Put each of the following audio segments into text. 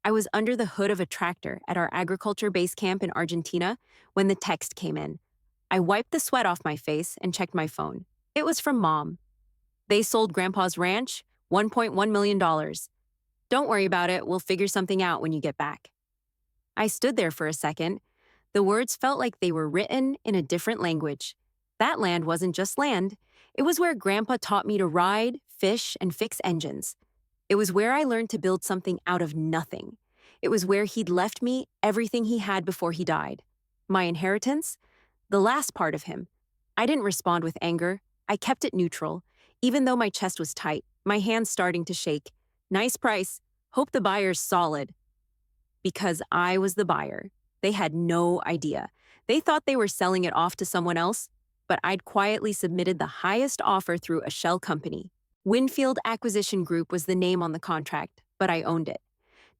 I was under the hood of a tractor at our agriculture base camp in Argentina when the text came in. I wiped the sweat off my face and checked my phone. It was from Mom. They sold Grandpa's ranch, $1.1 million. Dollars. Don't worry about it, we'll figure something out when you get back. I stood there for a second. The words felt like they were written in a different language. That land wasn't just land. It was where Grandpa taught me to ride, fish, and fix engines. It was where I learned to build something out of nothing. It was where he'd left me everything he had before he died. My inheritance? The last part of him. I didn't respond with anger. I kept it neutral, even though my chest was tight, my hands starting to shake. Nice price. Hope the buyer's solid. Because I was the buyer. They had no idea. They thought they were selling it off to someone else, but I'd quietly submitted the highest offer through a shell company. Winfield Acquisition Group was the name on the contract, but I owned it.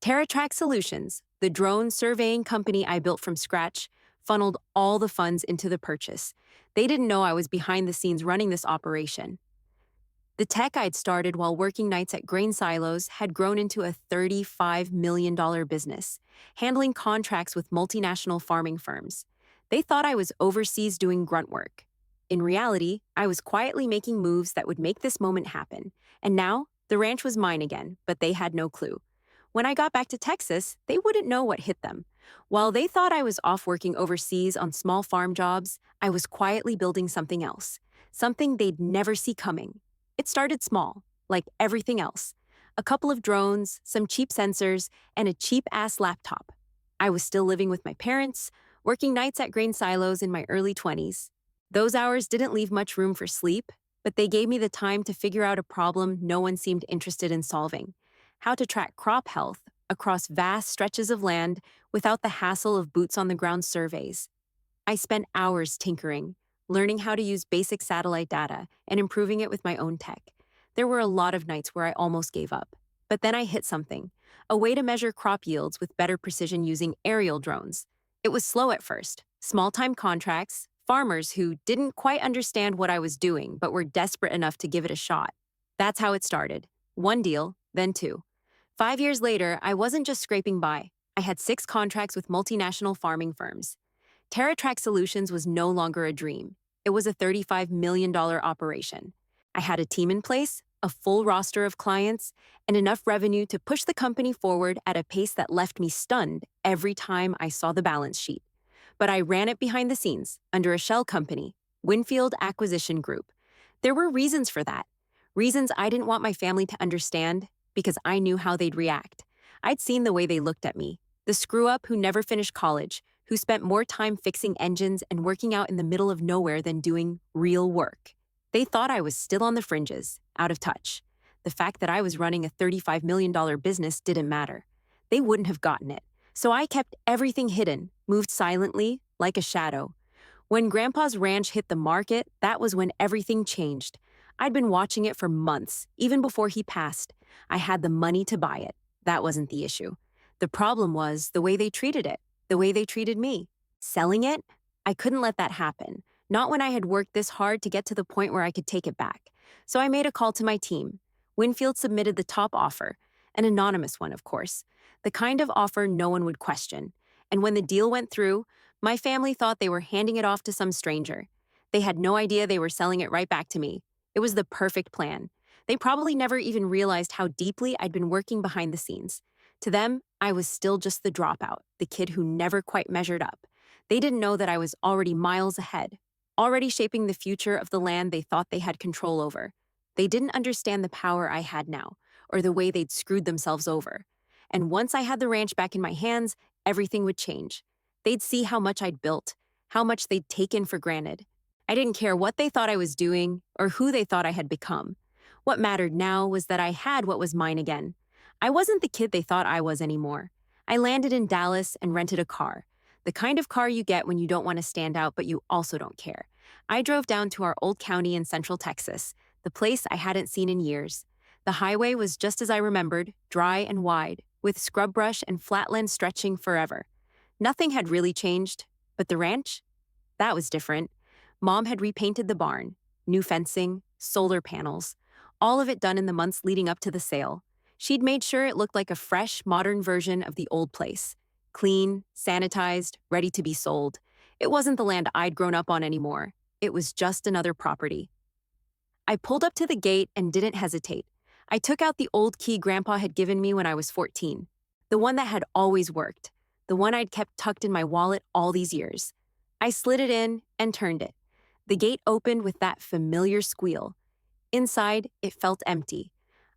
TerraTrack Solutions, the drone surveying company I built from scratch, funneled all the funds into the purchase. They didn't know I was behind the scenes running this operation. The tech I'd started while working nights at grain silos had grown into a $35 million business, handling contracts with multinational farming firms. They thought I was overseas doing grunt work. In reality, I was quietly making moves that would make this moment happen. And now, the ranch was mine again, but they had no clue. When I got back to Texas, they wouldn't know what hit them. While they thought I was off working overseas on small farm jobs, I was quietly building something else, something they'd never see coming. It started small, like everything else. A couple of drones, some cheap sensors, and a cheap-ass laptop. I was still living with my parents, working nights at grain silos in my early 20s. Those hours didn't leave much room for sleep, but they gave me the time to figure out a problem no one seemed interested in solving: how to track crop health across vast stretches of land without the hassle of boots-on-the-ground surveys. I spent hours tinkering, learning how to use basic satellite data and improving it with my own tech. There were a lot of nights where I almost gave up. But then I hit something: a way to measure crop yields with better precision using aerial drones. It was slow at first, small-time contracts, farmers who didn't quite understand what I was doing but were desperate enough to give it a shot. That's how it started. One deal, then two. 5 years later, I wasn't just scraping by. I had 6 contracts with multinational farming firms. TerraTrack Solutions was no longer a dream. It was a $35 million operation. I had a team in place, a full roster of clients, and enough revenue to push the company forward at a pace that left me stunned every time I saw the balance sheet. But I ran it behind the scenes, under a shell company, Winfield Acquisition Group. There were reasons for that. Reasons I didn't want my family to understand, because I knew how they'd react. I'd seen the way they looked at me. The screw-up who never finished college, who spent more time fixing engines and working out in the middle of nowhere than doing real work. They thought I was still on the fringes, out of touch. The fact that I was running a $35 million business didn't matter. They wouldn't have gotten it. So I kept everything hidden, moved silently, like a shadow. When Grandpa's ranch hit the market, that was when everything changed. I'd been watching it for months, even before he passed. I had the money to buy it. That wasn't the issue. The problem was the way they treated it, the way they treated me. Selling it? I couldn't let that happen. Not when I had worked this hard to get to the point where I could take it back. So I made a call to my team. Winfield submitted the top offer, an anonymous one, of course, the kind of offer no one would question. And when the deal went through, my family thought they were handing it off to some stranger. They had no idea they were selling it right back to me. It was the perfect plan. They probably never even realized how deeply I'd been working behind the scenes. To them, I was still just the dropout, the kid who never quite measured up. They didn't know that I was already miles ahead, already shaping the future of the land they thought they had control over. They didn't understand the power I had now, or the way they'd screwed themselves over. And once I had the ranch back in my hands, everything would change. They'd see how much I'd built, how much they'd taken for granted. I didn't care what they thought I was doing or who they thought I had become. What mattered now was that I had what was mine again. I wasn't the kid they thought I was anymore. I landed in Dallas and rented a car. The kind of car you get when you don't want to stand out but you also don't care. I drove down to our old county in Central Texas, the place I hadn't seen in years. The highway was just as I remembered, dry and wide, with scrub brush and flatland stretching forever. Nothing had really changed, but the ranch? That was different. Mom had repainted the barn, new fencing, solar panels, all of it done in the months leading up to the sale. She'd made sure it looked like a fresh, modern version of the old place. Clean, sanitized, ready to be sold. It wasn't the land I'd grown up on anymore. It was just another property. I pulled up to the gate and didn't hesitate. I took out the old key Grandpa had given me when I was 14. The one that had always worked. The one I'd kept tucked in my wallet all these years. I slid it in and turned it. The gate opened with that familiar squeal. Inside, it felt empty.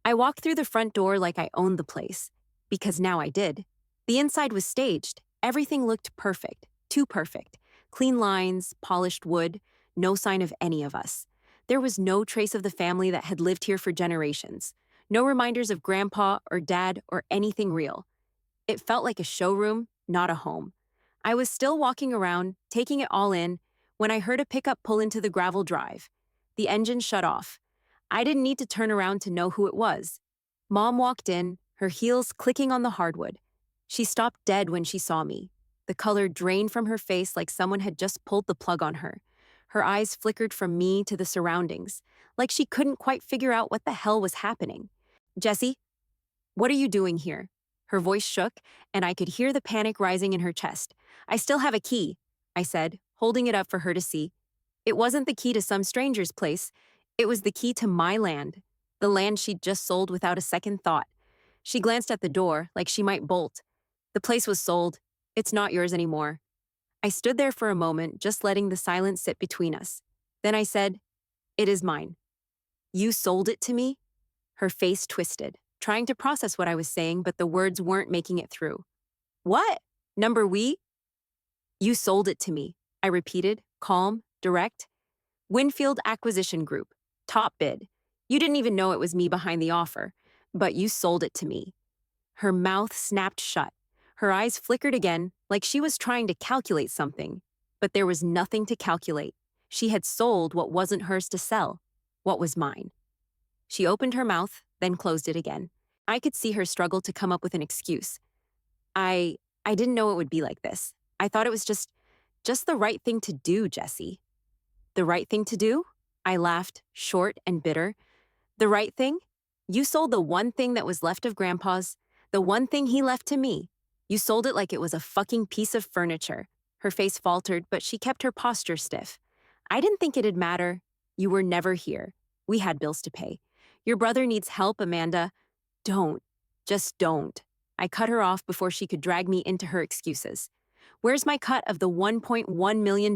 I walked through the front door like I owned the place. Because now I did. The inside was staged. Everything looked perfect. Too perfect. Clean lines, polished wood, no sign of any of us. There was no trace of the family that had lived here for generations. No reminders of Grandpa or Dad or anything real. It felt like a showroom, not a home. I was still walking around, taking it all in, when I heard a pickup pull into the gravel drive. The engine shut off. I didn't need to turn around to know who it was. Mom walked in, her heels clicking on the hardwood. She stopped dead when she saw me. The color drained from her face like someone had just pulled the plug on her. Her eyes flickered from me to the surroundings, like she couldn't quite figure out what the hell was happening. "Jessie, what are you doing here?" Her voice shook, and I could hear the panic rising in her chest. "I still have a key," I said, holding it up for her to see. It wasn't the key to some stranger's place. It was the key to my land, the land she'd just sold without a second thought. She glanced at the door, like she might bolt. "The place was sold. It's not yours anymore." I stood there for a moment, just letting the silence sit between us. Then I said, "It is mine." "You sold it to me?" Her face twisted, trying to process what I was saying, but the words weren't making it through. "What? Number we?" "You sold it to me," I repeated, calm, direct. "Winfield Acquisition Group. Top bid. You didn't even know it was me behind the offer, but you sold it to me." Her mouth snapped shut. Her eyes flickered again, like she was trying to calculate something. But there was nothing to calculate. She had sold what wasn't hers to sell, what was mine. She opened her mouth, then closed it again. I could see her struggle to come up with an excuse. I didn't know it would be like this. I thought it was just the right thing to do, Jessie." "The right thing to do?" I laughed, short and bitter. "The right thing? You sold the one thing that was left of Grandpa's, the one thing he left to me. You sold it like it was a fucking piece of furniture." Her face faltered, but she kept her posture stiff. "I didn't think it'd matter. You were never here. We had bills to pay. Your brother needs help, Amanda. Don't. Just don't." I cut her off before she could drag me into her excuses. "Where's my cut of the $1.1 million?"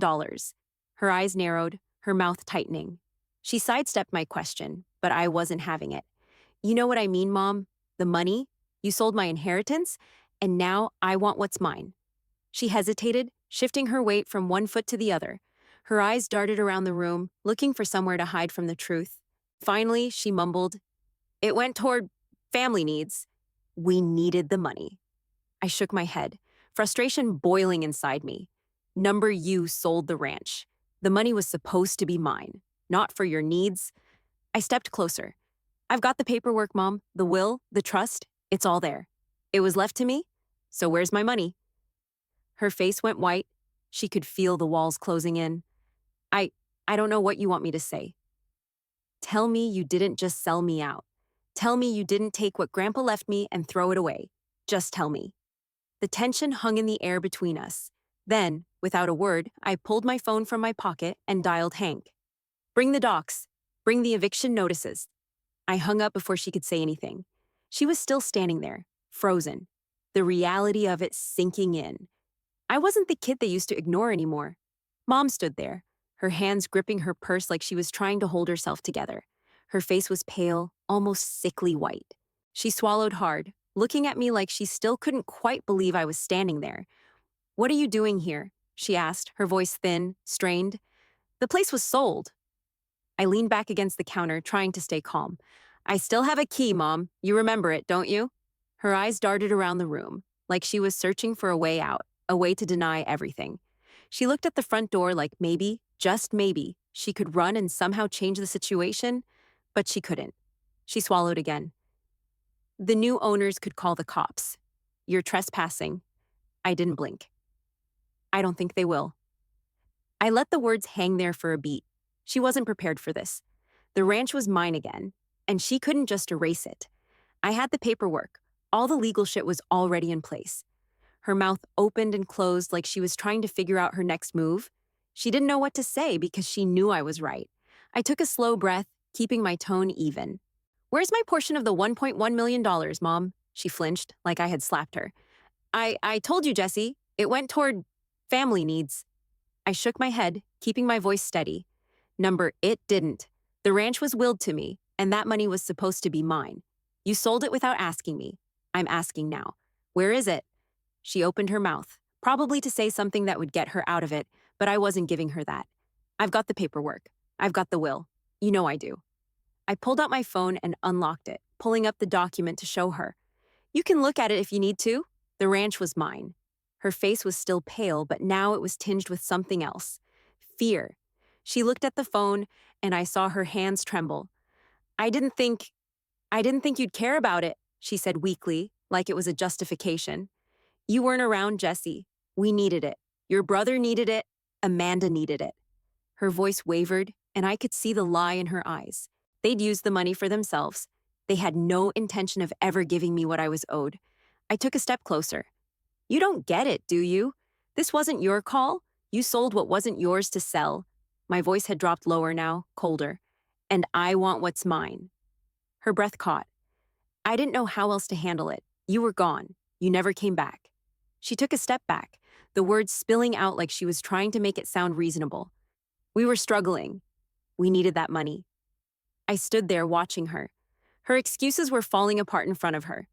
Her eyes narrowed, her mouth tightening. She sidestepped my question, but I wasn't having it. "You know what I mean, Mom? The money? You sold my inheritance, and now I want what's mine." She hesitated, shifting her weight from one foot to the other. Her eyes darted around the room, looking for somewhere to hide from the truth. Finally, she mumbled, "It went toward family needs." "We needed the money." I shook my head, frustration boiling inside me. "Number you sold the ranch. The money was supposed to be mine, not for your needs." I stepped closer. "I've got the paperwork, Mom, the will, the trust, it's all there. It was left to me, so where's my money?" Her face went white. She could feel the walls closing in. I don't know what you want me to say." "Tell me you didn't just sell me out. Tell me you didn't take what Grandpa left me and throw it away. Just tell me." The tension hung in the air between us. Then, without a word, I pulled my phone from my pocket and dialed Hank. "Bring the docs. Bring the eviction notices." I hung up before she could say anything. She was still standing there, frozen. The reality of it sinking in. I wasn't the kid they used to ignore anymore. Mom stood there, her hands gripping her purse like she was trying to hold herself together. Her face was pale, almost sickly white. She swallowed hard, looking at me like she still couldn't quite believe I was standing there. "What are you doing here?" she asked, her voice thin, strained. "The place was sold." I leaned back against the counter, trying to stay calm. "I still have a key, Mom. You remember it, don't you?" Her eyes darted around the room, like she was searching for a way out, a way to deny everything. She looked at the front door like maybe, just maybe, she could run and somehow change the situation, but she couldn't. She swallowed again. "The new owners could call the cops. You're trespassing." I didn't blink. "I don't think they will." I let the words hang there for a beat. She wasn't prepared for this. The ranch was mine again, and she couldn't just erase it. I had the paperwork. All the legal shit was already in place. Her mouth opened and closed like she was trying to figure out her next move. She didn't know what to say because she knew I was right. I took a slow breath, keeping my tone even. Where's my portion of the $1.1 million, Mom? She flinched, like I had slapped her. I told you, Jesse. It went toward family needs. I shook my head, keeping my voice steady. It didn't. The ranch was willed to me, and that money was supposed to be mine. You sold it without asking me. I'm asking now. Where is it? She opened her mouth, probably to say something that would get her out of it, but I wasn't giving her that. I've got the paperwork. I've got the will. You know I do. I pulled out my phone and unlocked it, pulling up the document to show her. You can look at it if you need to. The ranch was mine. Her face was still pale, but now it was tinged with something else. Fear. She looked at the phone, and I saw her hands tremble. I didn't think you'd care about it, she said weakly, like it was a justification. You weren't around, Jesse. We needed it. Your brother needed it. Amanda needed it. Her voice wavered, and I could see the lie in her eyes. They'd used the money for themselves. They had no intention of ever giving me what I was owed. I took a step closer. You don't get it, do you? This wasn't your call. You sold what wasn't yours to sell. My voice had dropped lower now, colder. And I want what's mine. Her breath caught. I didn't know how else to handle it. You were gone. You never came back. She took a step back, the words spilling out like she was trying to make it sound reasonable. We were struggling. We needed that money. I stood there watching her. Her excuses were falling apart in front of her.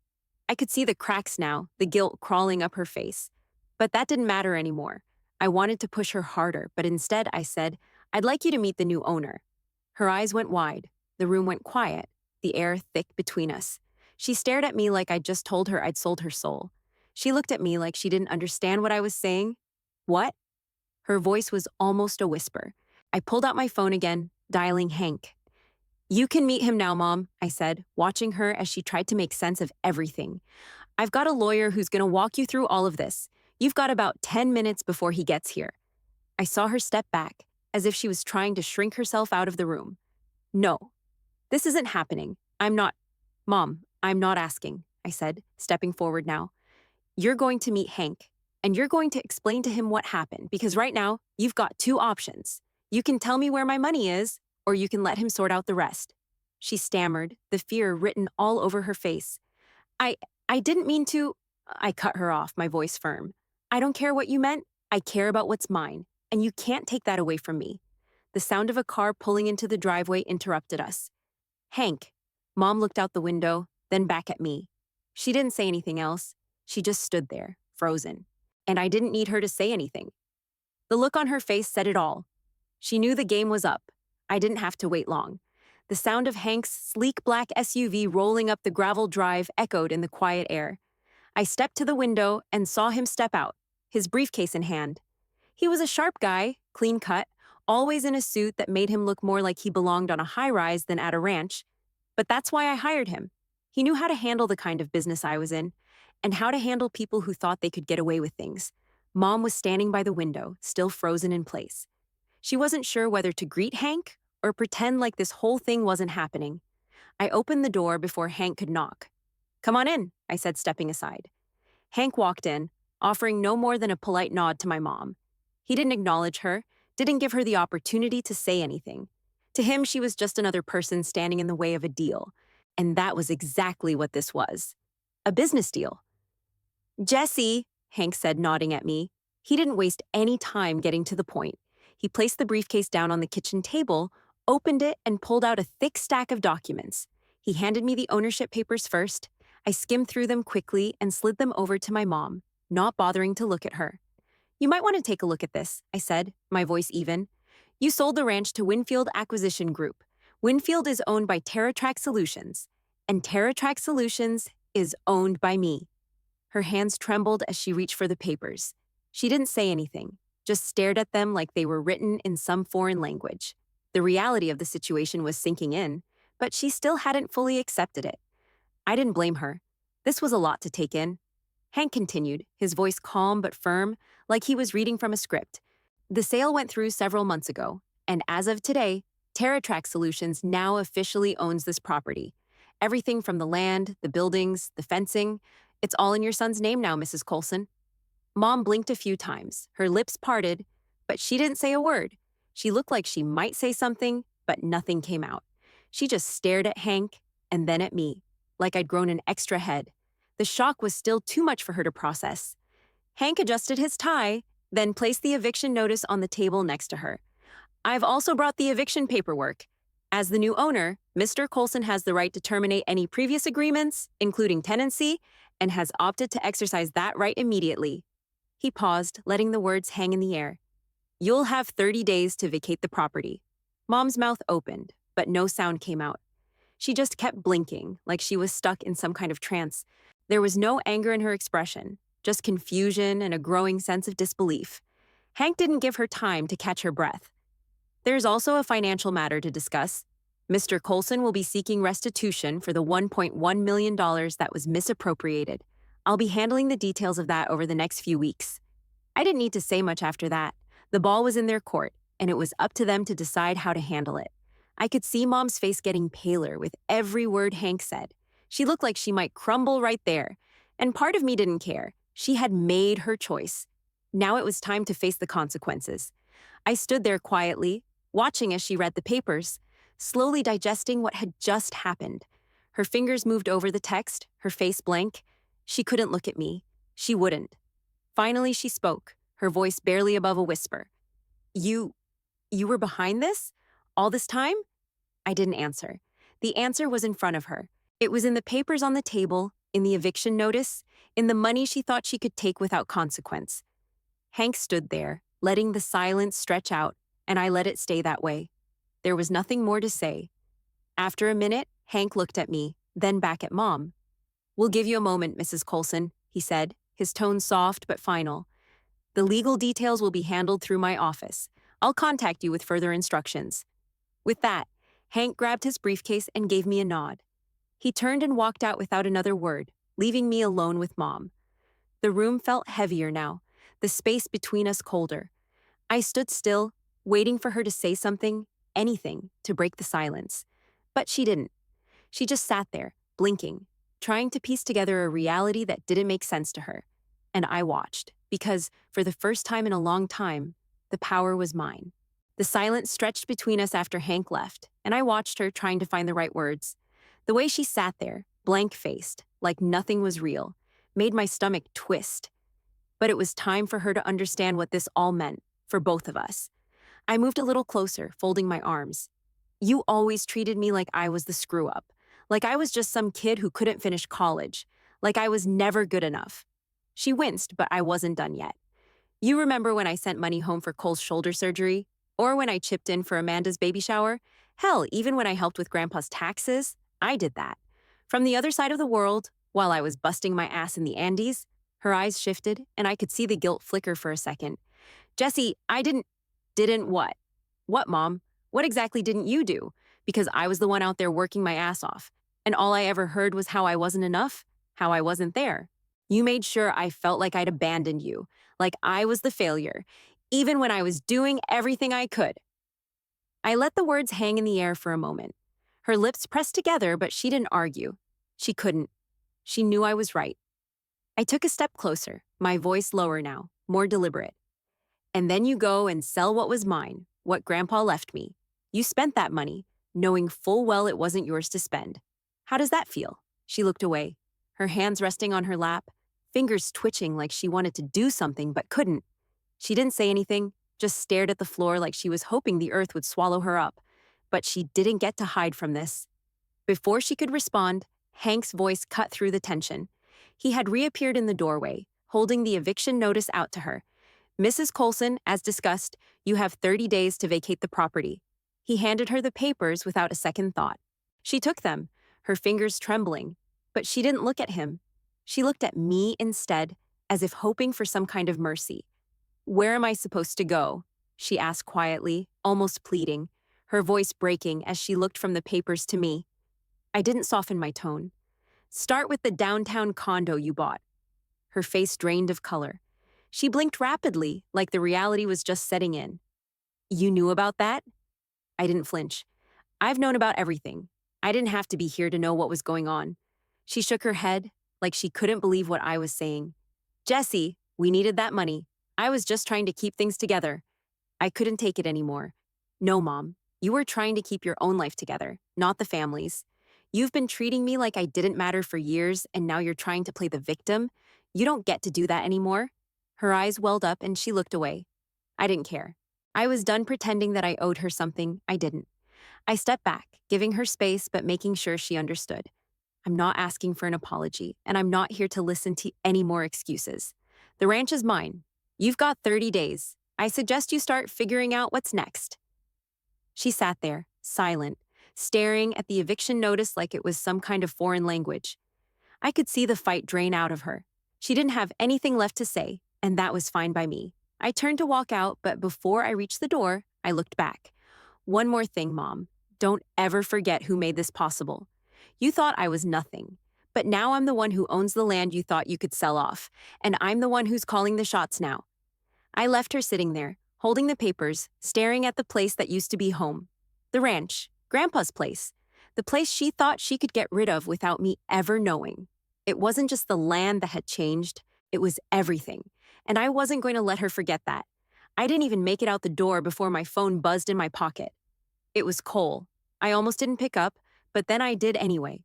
I could see the cracks now, the guilt crawling up her face. But that didn't matter anymore. I wanted to push her harder, but instead I said, I'd like you to meet the new owner. Her eyes went wide. The room went quiet, the air thick between us. She stared at me like I'd just told her I'd sold her soul. She looked at me like she didn't understand what I was saying. What? Her voice was almost a whisper. I pulled out my phone again, dialing Hank. You can meet him now, Mom, I said, watching her as she tried to make sense of everything. I've got a lawyer who's going to walk you through all of this. You've got about 10 minutes before he gets here. I saw her step back, as if she was trying to shrink herself out of the room. No, this isn't happening. Mom, I'm not asking, I said, stepping forward now. You're going to meet Hank, and you're going to explain to him what happened, because right now, you've got two options. You can tell me where my money is, or you can let him sort out the rest. She stammered, the fear written all over her face. I didn't mean to. I cut her off, my voice firm. I don't care what you meant. I care about what's mine, and you can't take that away from me. The sound of a car pulling into the driveway interrupted us. Hank. Mom looked out the window, then back at me. She didn't say anything else. She just stood there, frozen. And I didn't need her to say anything. The look on her face said it all. She knew the game was up. I didn't have to wait long. The sound of Hank's sleek black SUV rolling up the gravel drive echoed in the quiet air. I stepped to the window and saw him step out, his briefcase in hand. He was a sharp guy, clean cut, always in a suit that made him look more like he belonged on a high-rise than at a ranch. But that's why I hired him. He knew how to handle the kind of business I was in, and how to handle people who thought they could get away with things. Mom was standing by the window, still frozen in place. She wasn't sure whether to greet Hank or pretend like this whole thing wasn't happening. I opened the door before Hank could knock. Come on in, I said, stepping aside. Hank walked in, offering no more than a polite nod to my mom. He didn't acknowledge her, didn't give her the opportunity to say anything. To him, she was just another person standing in the way of a deal. And that was exactly what this was. A business deal. Jesse, Hank said, nodding at me. He didn't waste any time getting to the point. He placed the briefcase down on the kitchen table, opened it, and pulled out a thick stack of documents. He handed me the ownership papers first. I skimmed through them quickly and slid them over to my mom, not bothering to look at her. You might want to take a look at this, I said, my voice even. You sold the ranch to Winfield Acquisition Group. Winfield is owned by TerraTrack Solutions, and TerraTrack Solutions is owned by me. Her hands trembled as she reached for the papers. She didn't say anything, just stared at them like they were written in some foreign language. The reality of the situation was sinking in, but she still hadn't fully accepted it. I didn't blame her. This was a lot to take in. Hank continued, his voice calm but firm, like he was reading from a script. The sale went through several months ago, and as of today, TerraTrack Solutions now officially owns this property. Everything from the land, the buildings, the fencing. It's all in your son's name now, Mrs. Colson. Mom blinked a few times, her lips parted, but she didn't say a word. She looked like she might say something, but nothing came out. She just stared at Hank and then at me, like I'd grown an extra head. The shock was still too much for her to process. Hank adjusted his tie, then placed the eviction notice on the table next to her. I've also brought the eviction paperwork. As the new owner, Mr. Colson has the right to terminate any previous agreements, including tenancy, and has opted to exercise that right immediately. He paused, letting the words hang in the air. You'll have 30 days to vacate the property. Mom's mouth opened, but no sound came out. She just kept blinking, like she was stuck in some kind of trance. There was no anger in her expression, just confusion and a growing sense of disbelief. Hank didn't give her time to catch her breath. There's also a financial matter to discuss. Mr. Colson will be seeking restitution for the $1.1 million that was misappropriated. I'll be handling the details of that over the next few weeks. I didn't need to say much after that. The ball was in their court, and it was up to them to decide how to handle it. I could see Mom's face getting paler with every word Hank said. She looked like she might crumble right there, and part of me didn't care. She had made her choice. Now it was time to face the consequences. I stood there quietly, watching as she read the papers, slowly digesting what had just happened. Her fingers moved over the text, her face blank. She couldn't look at me. She wouldn't. Finally, she spoke, her voice barely above a whisper. You were behind this? All this time? I didn't answer. The answer was in front of her. It was in the papers on the table, in the eviction notice, in the money she thought she could take without consequence. Hank stood there, letting the silence stretch out, and I let it stay that way. There was nothing more to say. After a minute, Hank looked at me, then back at Mom. We'll give you a moment, Mrs. Colson, he said, his tone soft but final. The legal details will be handled through my office. I'll contact you with further instructions. With that, Hank grabbed his briefcase and gave me a nod. He turned and walked out without another word, leaving me alone with Mom. The room felt heavier now, the space between us colder. I stood still, waiting for her to say something, anything, to break the silence. But she didn't. She just sat there, blinking, trying to piece together a reality that didn't make sense to her. And I watched, because, for the first time in a long time, the power was mine. The silence stretched between us after Hank left, and I watched her trying to find the right words. The way she sat there, blank-faced, like nothing was real, made my stomach twist. But it was time for her to understand what this all meant, for both of us. I moved a little closer, folding my arms. You always treated me like I was the screw-up, like I was just some kid who couldn't finish college, like I was never good enough. She winced, but I wasn't done yet. You remember when I sent money home for Cole's shoulder surgery? Or when I chipped in for Amanda's baby shower? Hell, even when I helped with Grandpa's taxes, I did that. From the other side of the world, while I was busting my ass in the Andes, her eyes shifted, and I could see the guilt flicker for a second. Jesse, I didn't what? What, Mom? What exactly didn't you do? Because I was the one out there working my ass off, and all I ever heard was how I wasn't enough, how I wasn't there. You made sure I felt like I'd abandoned you, like I was the failure, even when I was doing everything I could. I let the words hang in the air for a moment. Her lips pressed together, but she didn't argue. She couldn't. She knew I was right. I took a step closer, my voice lower now, more deliberate. And then you go and sell what was mine, what Grandpa left me. You spent that money, knowing full well it wasn't yours to spend. How does that feel? She looked away, her hands resting on her lap, fingers twitching like she wanted to do something but couldn't. She didn't say anything, just stared at the floor like she was hoping the earth would swallow her up. But she didn't get to hide from this. Before she could respond, Hank's voice cut through the tension. He had reappeared in the doorway, holding the eviction notice out to her. Mrs. Colson, as discussed, you have 30 days to vacate the property. He handed her the papers without a second thought. She took them, her fingers trembling, but she didn't look at him. She looked at me instead, as if hoping for some kind of mercy. Where am I supposed to go? She asked quietly, almost pleading, her voice breaking as she looked from the papers to me. I didn't soften my tone. Start with the downtown condo you bought. Her face drained of color. She blinked rapidly, like the reality was just setting in. You knew about that? I didn't flinch. I've known about everything. I didn't have to be here to know what was going on. She shook her head like she couldn't believe what I was saying. Jesse, we needed that money. I was just trying to keep things together. I couldn't take it anymore. No, Mom. You were trying to keep your own life together, not the family's. You've been treating me like I didn't matter for years, and now you're trying to play the victim. You don't get to do that anymore. Her eyes welled up and she looked away. I didn't care. I was done pretending that I owed her something I didn't. I stepped back, giving her space but making sure she understood. I'm not asking for an apology, and I'm not here to listen to any more excuses. The ranch is mine. You've got 30 days. I suggest you start figuring out what's next. She sat there, silent, staring at the eviction notice like it was some kind of foreign language. I could see the fight drain out of her. She didn't have anything left to say, and that was fine by me. I turned to walk out, but before I reached the door, I looked back. One more thing, Mom. Don't ever forget who made this possible. You thought I was nothing, but now I'm the one who owns the land you thought you could sell off, and I'm the one who's calling the shots now. I left her sitting there, holding the papers, staring at the place that used to be home. The ranch, Grandpa's place. The place she thought she could get rid of without me ever knowing. It wasn't just the land that had changed, it was everything. And I wasn't going to let her forget that. I didn't even make it out the door before my phone buzzed in my pocket. It was Cole. I almost didn't pick up, but then I did anyway.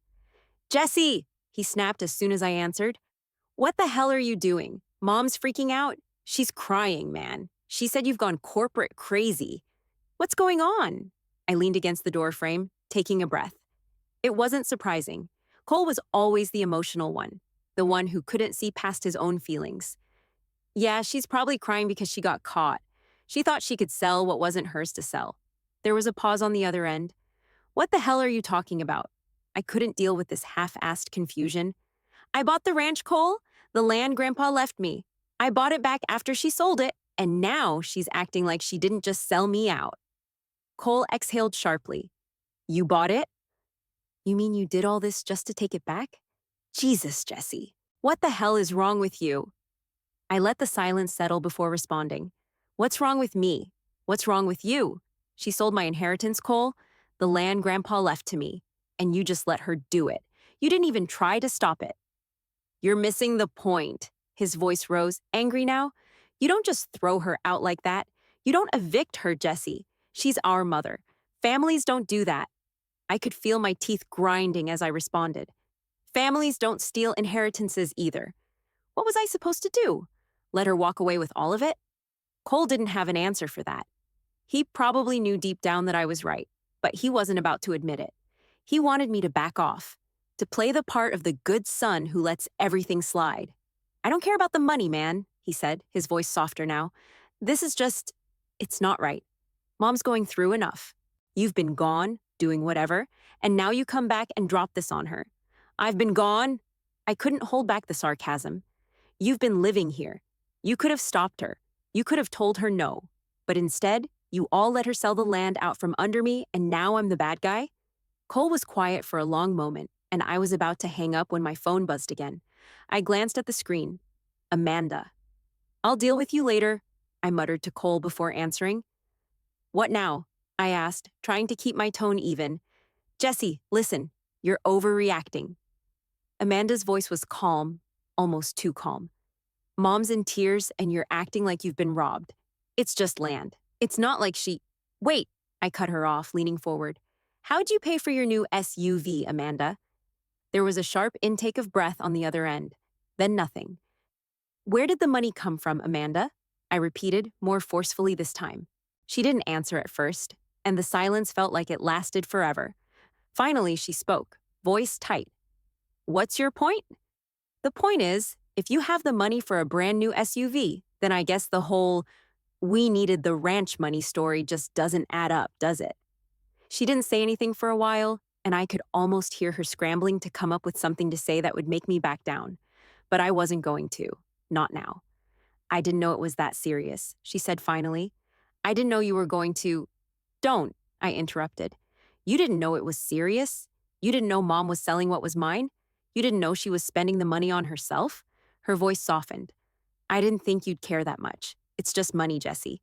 Jesse, he snapped as soon as I answered. What the hell are you doing? Mom's freaking out? She's crying, man. She said you've gone corporate crazy. What's going on? I leaned against the door frame, taking a breath. It wasn't surprising. Cole was always the emotional one, the one who couldn't see past his own feelings. Yeah, she's probably crying because she got caught. She thought she could sell what wasn't hers to sell. There was a pause on the other end. What the hell are you talking about? I couldn't deal with this half-assed confusion. I bought the ranch, Cole, the land Grandpa left me. I bought it back after she sold it, and now she's acting like she didn't just sell me out. Cole exhaled sharply. You bought it? You mean you did all this just to take it back? Jesus, Jesse, what the hell is wrong with you? I let the silence settle before responding. What's wrong with me? What's wrong with you? She sold my inheritance, Cole, the land Grandpa left to me, and you just let her do it. You didn't even try to stop it. You're missing the point. His voice rose, angry now. You don't just throw her out like that. You don't evict her, Jesse. She's our mother. Families don't do that. I could feel my teeth grinding as I responded. Families don't steal inheritances either. What was I supposed to do? Let her walk away with all of it? Cole didn't have an answer for that. He probably knew deep down that I was right, but he wasn't about to admit it. He wanted me to back off, to play the part of the good son who lets everything slide. I don't care about the money, man, he said, his voice softer now. This is just, it's not right. Mom's going through enough. You've been gone, doing whatever, and now you come back and drop this on her. I've been gone. I couldn't hold back the sarcasm. You've been living here. You could have stopped her. You could have told her no. But instead, you all let her sell the land out from under me, and now I'm the bad guy? Cole was quiet for a long moment, and I was about to hang up when my phone buzzed again. I glanced at the screen. Amanda. I'll deal with you later, I muttered to Cole before answering. What now? I asked, trying to keep my tone even. Jesse, listen, you're overreacting. Amanda's voice was calm, almost too calm. Mom's in tears and you're acting like you've been robbed. It's just land. It's not like she— Wait, I cut her off, leaning forward. How'd you pay for your new SUV, Amanda? There was a sharp intake of breath on the other end, then nothing. Where did the money come from, Amanda? I repeated, more forcefully this time. She didn't answer at first, and the silence felt like it lasted forever. Finally, she spoke, voice tight. What's your point? The point is, if you have the money for a brand new SUV, then I guess the whole "we needed the ranch money" story just doesn't add up, does it? She didn't say anything for a while, and I could almost hear her scrambling to come up with something to say that would make me back down. But I wasn't going to. Not now. I didn't know it was that serious, she said finally. I didn't know you were going to— Don't, I interrupted. You didn't know it was serious? You didn't know Mom was selling what was mine? You didn't know she was spending the money on herself? Her voice softened. I didn't think you'd care that much. It's just money, Jesse.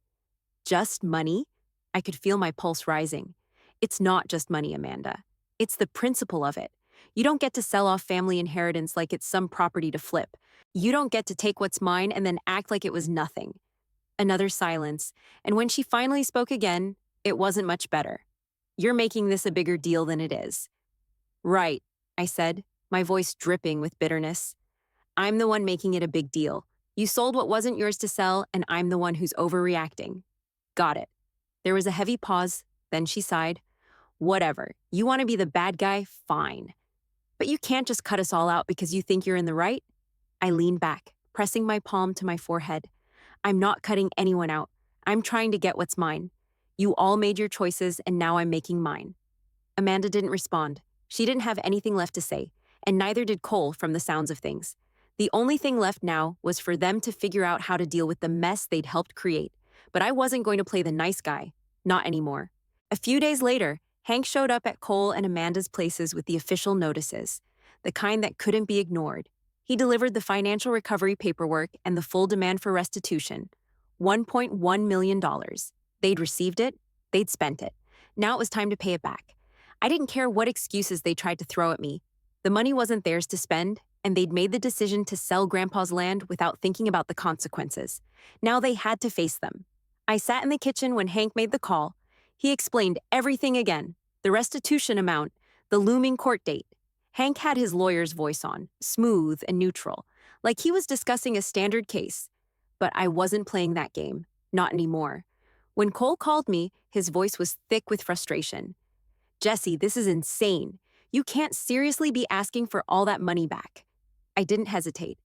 Just money? I could feel my pulse rising. It's not just money, Amanda. It's the principle of it. You don't get to sell off family inheritance like it's some property to flip. You don't get to take what's mine and then act like it was nothing. Another silence, and when she finally spoke again, it wasn't much better. You're making this a bigger deal than it is. Right, I said, my voice dripping with bitterness. I'm the one making it a big deal. You sold what wasn't yours to sell, and I'm the one who's overreacting. Got it. There was a heavy pause, then she sighed. Whatever. You want to be the bad guy? Fine. But you can't just cut us all out because you think you're in the right. I leaned back, pressing my palm to my forehead. I'm not cutting anyone out. I'm trying to get what's mine. You all made your choices, and now I'm making mine. Amanda didn't respond. She didn't have anything left to say, and neither did Cole from the sounds of things. The only thing left now was for them to figure out how to deal with the mess they'd helped create. But I wasn't going to play the nice guy. Not anymore. A few days later, Hank showed up at Cole and Amanda's places with the official notices, the kind that couldn't be ignored. He delivered the financial recovery paperwork and the full demand for restitution, $1.1 million. They'd received it, they'd spent it. Now it was time to pay it back. I didn't care what excuses they tried to throw at me. The money wasn't theirs to spend, and they'd made the decision to sell Grandpa's land without thinking about the consequences. Now they had to face them. I sat in the kitchen when Hank made the call. He explained everything again, the restitution amount, the looming court date. Hank had his lawyer's voice on, smooth and neutral, like he was discussing a standard case. But I wasn't playing that game, not anymore. When Cole called me, his voice was thick with frustration. Jesse, this is insane. You can't seriously be asking for all that money back. I didn't hesitate.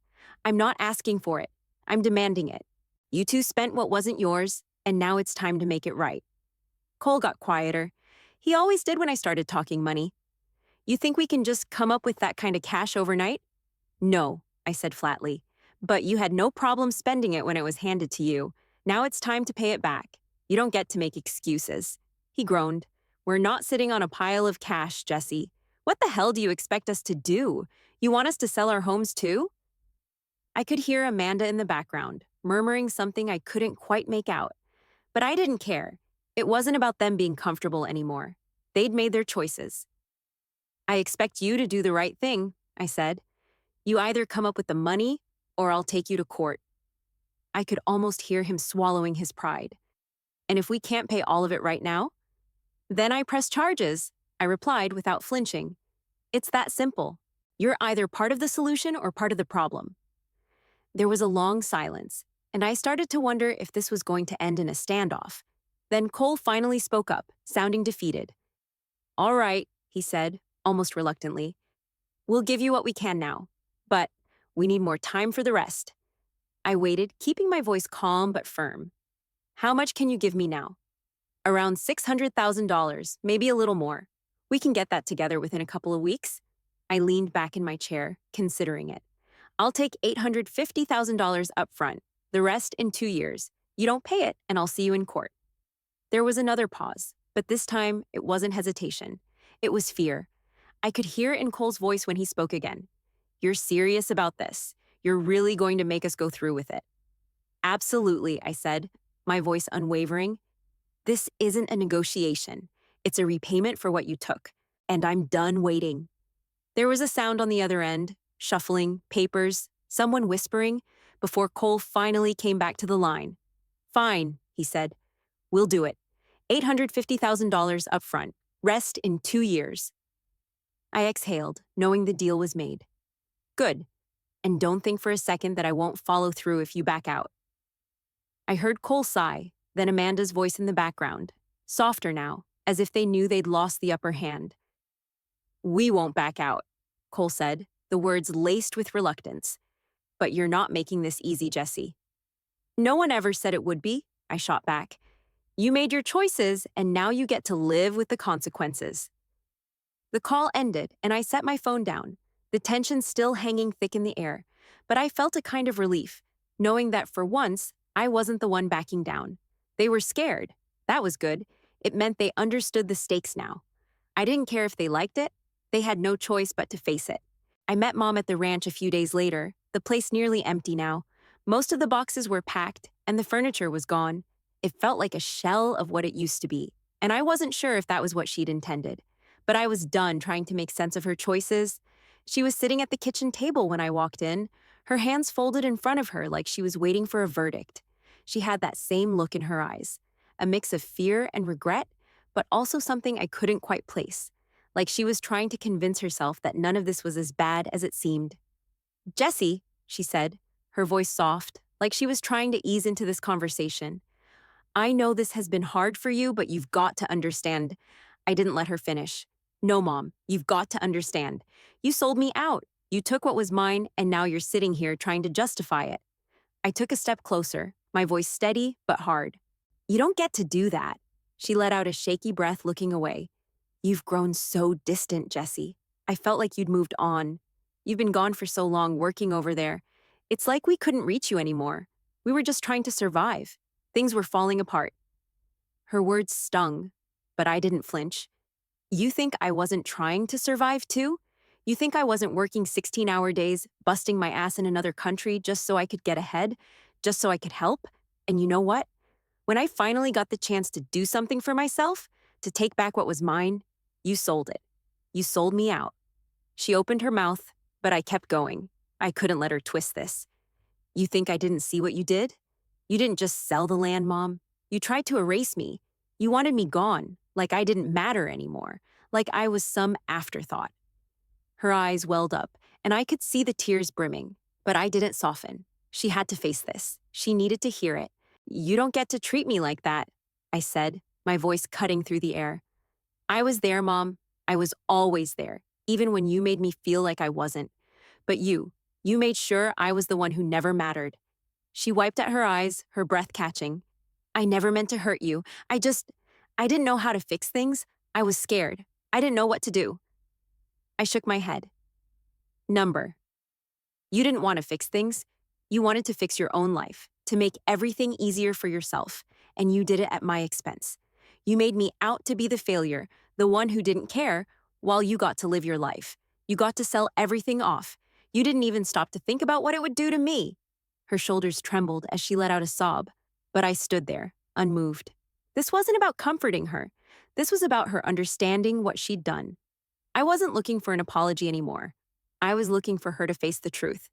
I'm not asking for it. I'm demanding it. You two spent what wasn't yours, and now it's time to make it right. Cole got quieter. He always did when I started talking money. You think we can just come up with that kind of cash overnight? No, I said flatly. But you had no problem spending it when it was handed to you. Now it's time to pay it back. You don't get to make excuses. He groaned. We're not sitting on a pile of cash, Jesse. What the hell do you expect us to do? You want us to sell our homes too? I could hear Amanda in the background, murmuring something I couldn't quite make out. But I didn't care. It wasn't about them being comfortable anymore. They'd made their choices. I expect you to do the right thing, I said. You either come up with the money, or I'll take you to court. I could almost hear him swallowing his pride. And if we can't pay all of it right now? Then I press charges, I replied without flinching. It's that simple. You're either part of the solution or part of the problem. There was a long silence, and I started to wonder if this was going to end in a standoff. Then Cole finally spoke up, sounding defeated. All right, he said, almost reluctantly. We'll give you what we can now, but we need more time for the rest. I waited, keeping my voice calm but firm. How much can you give me now? Around $600,000, maybe a little more. We can get that together within a couple of weeks. I leaned back in my chair, considering it. I'll take $850,000 up front, the rest in 2 years. You don't pay it, and I'll see you in court. There was another pause, but this time it wasn't hesitation. It was fear. I could hear in Cole's voice when he spoke again. You're serious about this. You're really going to make us go through with it. Absolutely, I said, my voice unwavering. This isn't a negotiation. It's a repayment for what you took, and I'm done waiting. There was a sound on the other end, shuffling, papers, someone whispering, before Cole finally came back to the line. Fine, he said. We'll do it. $850,000 up front. Rest in 2 years. I exhaled, knowing the deal was made. Good. And don't think for a second that I won't follow through if you back out. I heard Cole sigh, then Amanda's voice in the background, softer now, as if they knew they'd lost the upper hand. We won't back out, Cole said, the words laced with reluctance. But you're not making this easy, Jesse. No one ever said it would be, I shot back. You made your choices, and now you get to live with the consequences. The call ended, and I set my phone down, the tension still hanging thick in the air, but I felt a kind of relief, knowing that for once, I wasn't the one backing down. They were scared. That was good. It meant they understood the stakes now. I didn't care if they liked it. They had no choice but to face it. I met Mom at the ranch a few days later, the place nearly empty now. Most of the boxes were packed, and the furniture was gone. It felt like a shell of what it used to be, and I wasn't sure if that was what she'd intended. But I was done trying to make sense of her choices. She was sitting at the kitchen table when I walked in, her hands folded in front of her like she was waiting for a verdict. She had that same look in her eyes, a mix of fear and regret, but also something I couldn't quite place, like she was trying to convince herself that none of this was as bad as it seemed. Jessie, she said, her voice soft, like she was trying to ease into this conversation. I know this has been hard for you, but you've got to understand. I didn't let her finish. No, Mom, you've got to understand. You sold me out. You took what was mine, and now you're sitting here trying to justify it. I took a step closer, my voice steady but hard. You don't get to do that. She let out a shaky breath, looking away. You've grown so distant, Jessie. I felt like you'd moved on. You've been gone for so long working over there. It's like we couldn't reach you anymore. We were just trying to survive. Things were falling apart. Her words stung, but I didn't flinch. You think I wasn't trying to survive too? You think I wasn't working 16-hour days, busting my ass in another country just so I could get ahead, just so I could help? And you know what? When I finally got the chance to do something for myself, to take back what was mine, you sold it. You sold me out. She opened her mouth, but I kept going. I couldn't let her twist this. You think I didn't see what you did? You didn't just sell the land, Mom. You tried to erase me. You wanted me gone, like I didn't matter anymore, like I was some afterthought. Her eyes welled up, and I could see the tears brimming, but I didn't soften. She had to face this. She needed to hear it. You don't get to treat me like that, I said, my voice cutting through the air. I was there, Mom. I was always there, even when you made me feel like I wasn't. But you made sure I was the one who never mattered. She wiped at her eyes, her breath catching. I never meant to hurt you. I didn't know how to fix things. I was scared. I didn't know what to do. I shook my head. Number. You didn't want to fix things. You wanted to fix your own life, to make everything easier for yourself, and you did it at my expense. You made me out to be the failure, the one who didn't care, while you got to live your life. You got to sell everything off. You didn't even stop to think about what it would do to me. Her shoulders trembled as she let out a sob, but I stood there, unmoved. This wasn't about comforting her. This was about her understanding what she'd done. I wasn't looking for an apology anymore. I was looking for her to face the truth.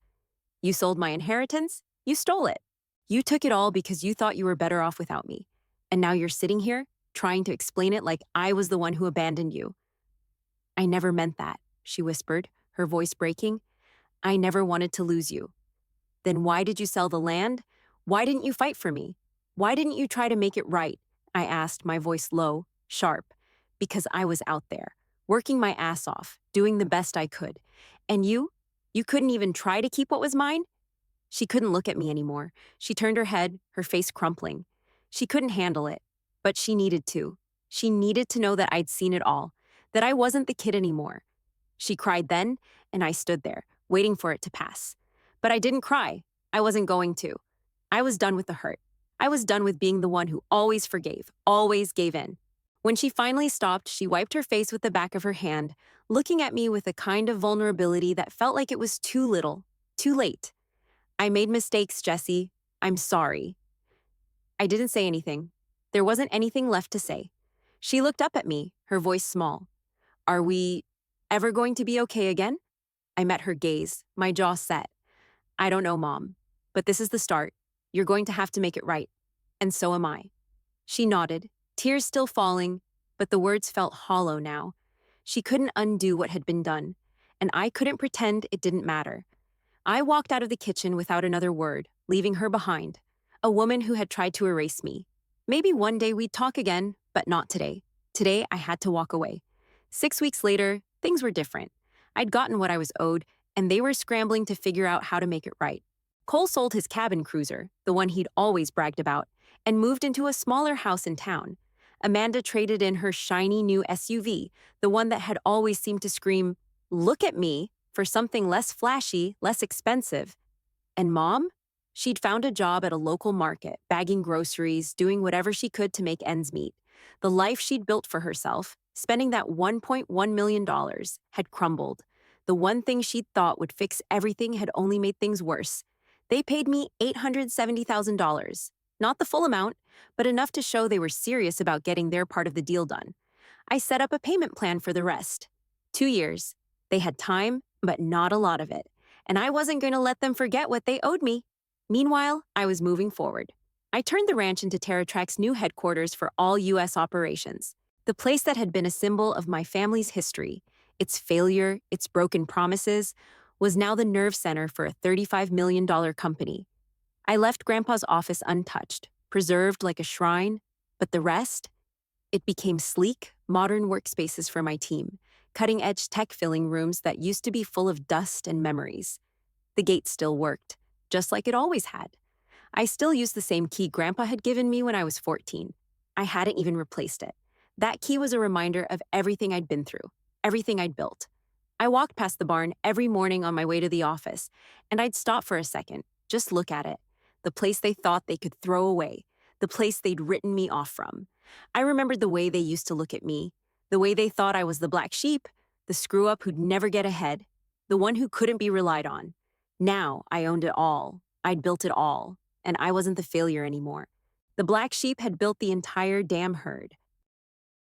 You sold my inheritance. You stole it. You took it all because you thought you were better off without me. And now you're sitting here, trying to explain it like I was the one who abandoned you. I never meant that, she whispered, her voice breaking. I never wanted to lose you. Then why did you sell the land? Why didn't you fight for me? Why didn't you try to make it right? I asked, my voice low, sharp, because I was out there, working my ass off, doing the best I could. And you couldn't even try to keep what was mine? She couldn't look at me anymore. She turned her head, her face crumpling. She couldn't handle it, but she needed to. She needed to know that I'd seen it all, that I wasn't the kid anymore. She cried then, and I stood there, waiting for it to pass. But I didn't cry. I wasn't going to. I was done with the hurt. I was done with being the one who always forgave, always gave in. When she finally stopped, she wiped her face with the back of her hand, looking at me with a kind of vulnerability that felt like it was too little, too late. I made mistakes, Jessie. I'm sorry. I didn't say anything. There wasn't anything left to say. She looked up at me, her voice small. Are we ever going to be okay again? I met her gaze, my jaw set. I don't know, Mom, but this is the start. You're going to have to make it right. And so am I. She nodded, tears still falling, but the words felt hollow now. She couldn't undo what had been done, and I couldn't pretend it didn't matter. I walked out of the kitchen without another word, leaving her behind, a woman who had tried to erase me. Maybe one day we'd talk again, but not today. Today, I had to walk away. 6 weeks later, things were different. I'd gotten what I was owed, and they were scrambling to figure out how to make it right. Cole sold his cabin cruiser, the one he'd always bragged about, and moved into a smaller house in town. Amanda traded in her shiny new SUV, the one that had always seemed to scream, "Look at me," for something less flashy, less expensive. And Mom? She'd found a job at a local market, bagging groceries, doing whatever she could to make ends meet. The life she'd built for herself, spending that $1.1 million, had crumbled. The one thing she'd thought would fix everything had only made things worse. They paid me $870,000. Not the full amount, but enough to show they were serious about getting their part of the deal done. I set up a payment plan for the rest. 2 years. They had time, but not a lot of it. And I wasn't going to let them forget what they owed me. Meanwhile, I was moving forward. I turned the ranch into TerraTrack's new headquarters for all U.S. operations. The place that had been a symbol of my family's history, its failure, its broken promises, was now the nerve center for a $35 million company. I left Grandpa's office untouched, preserved like a shrine, but the rest? It became sleek, modern workspaces for my team, cutting-edge tech-filling rooms that used to be full of dust and memories. The gate still worked, just like it always had. I still used the same key Grandpa had given me when I was 14. I hadn't even replaced it. That key was a reminder of everything I'd been through, everything I'd built. I walked past the barn every morning on my way to the office, and I'd stop for a second, just look at it. The place they thought they could throw away, the place they'd written me off from. I remembered the way they used to look at me, the way they thought I was the black sheep, the screw-up who'd never get ahead, the one who couldn't be relied on. Now I owned it all. I'd built it all, and I wasn't the failure anymore. The black sheep had built the entire damn herd.